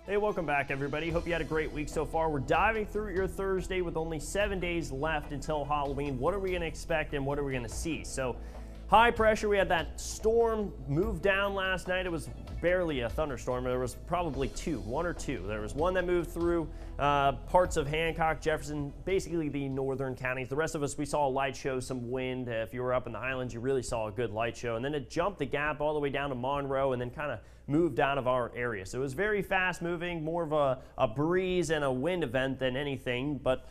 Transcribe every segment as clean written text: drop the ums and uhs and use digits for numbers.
Hey, welcome back, everybody. Hope you had a great week so far. We're diving through your Thursday with only 7 days left until Halloween. What are we going to expect and what are we going to see? So, high pressure. We had that storm move down last night. It was barely a thunderstorm. There was probably one or two. There was one that moved through parts of Hancock, Jefferson, basically the northern counties. The rest of us, we saw a light show, some wind. If you were up in the Highlands, you really saw a good light show. And then it jumped the gap all the way down to Monroe and then kind of moved out of our area. So it was very fast moving, more of a breeze and a wind event than anything, but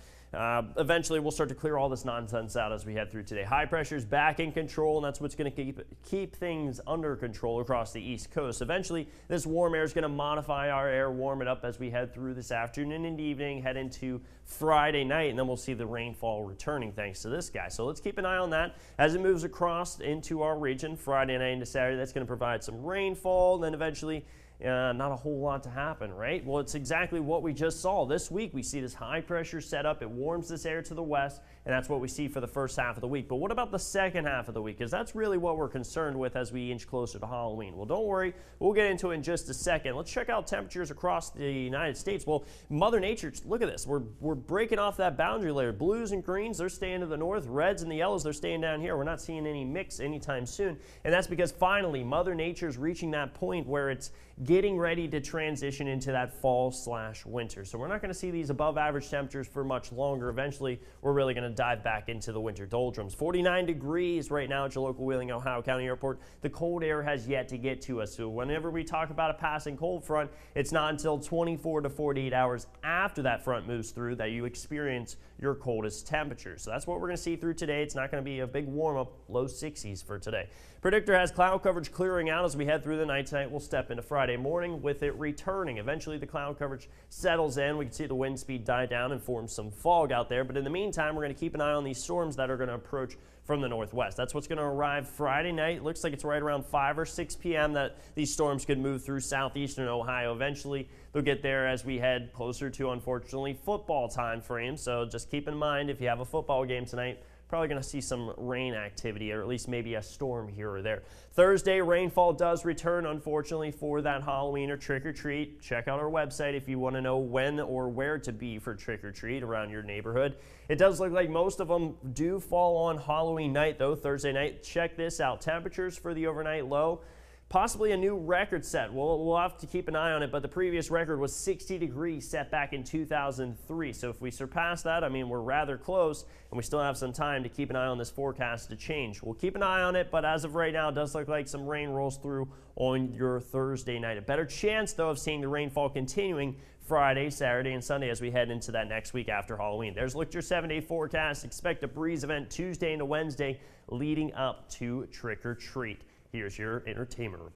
eventually we'll start to clear all this nonsense out as we head through today. High pressure is back in control, and that's what's going to keep things under control across the East Coast. Eventually, this warm air is going to modify our air, warm it up as we head through this afternoon and evening, head into Friday night, and then we'll see the rainfall returning thanks to this guy. So let's keep an eye on that as it moves across into our region. Friday night into Saturday, that's going to provide some rainfall, and then eventually not a whole lot to happen, right? Well, it's exactly what we just saw. This week, we see this high pressure set up. It warms this air to the west, and that's what we see for the first half of the week. But what about the second half of the week? Because that's really what we're concerned with as we inch closer to Halloween. Well, don't worry. We'll get into it in just a second. Let's check out temperatures across the United States. Well, Mother Nature, look at this. We're breaking off that boundary layer. Blues and greens, they're staying to the north. Reds and the yellows, they're staying down here. We're not seeing any mix anytime soon. And that's because finally, Mother Nature is reaching that point where it's getting ready to transition into that fall/winter. So we're not going to see these above average temperatures for much longer. Eventually, we're really going to dive back into the winter doldrums. 49 degrees right now at your local Wheeling, Ohio County Airport. The cold air has yet to get to us. So whenever we talk about a passing cold front, it's not until 24 to 48 hours after that front moves through that you experience your coldest temperatures. So that's what we're going to see through today. It's not going to be a big warm up, low 60s for today. Predictor has cloud coverage clearing out as we head through the night tonight. We'll step into Friday morning with it returning. Eventually the cloud coverage settles in. We can see the wind speed die down and form some fog out there. But in the meantime, we're going to keep an eye on these storms that are going to approach from the northwest. That's what's going to arrive Friday night. It looks like it's right around 5 or 6 p.m. that these storms could move through southeastern Ohio. Eventually, they'll get there as we head closer to, unfortunately, football time frame. So just keep in mind, if you have a football game tonight, probably going to see some rain activity, or at least maybe a storm here or there. Thursday, rainfall does return, unfortunately, for that Halloween or trick-or-treat. Check out our website if you want to know when or where to be for trick-or-treat around your neighborhood. It does look like most of them do fall on Halloween night, though, Thursday night. Check this out. Temperatures for the overnight low. Possibly a new record set. We'll have to keep an eye on it, but the previous record was 60 degrees set back in 2003. So if we surpass that, I mean, we're rather close, and we still have some time to keep an eye on this forecast to change. We'll keep an eye on it, but as of right now, it does look like some rain rolls through on your Thursday night. A better chance, though, of seeing the rainfall continuing Friday, Saturday, and Sunday as we head into that next week after Halloween. There's look at your 7-day forecast. Expect a breeze event Tuesday into Wednesday leading up to trick or treat. Here's your entertainment report.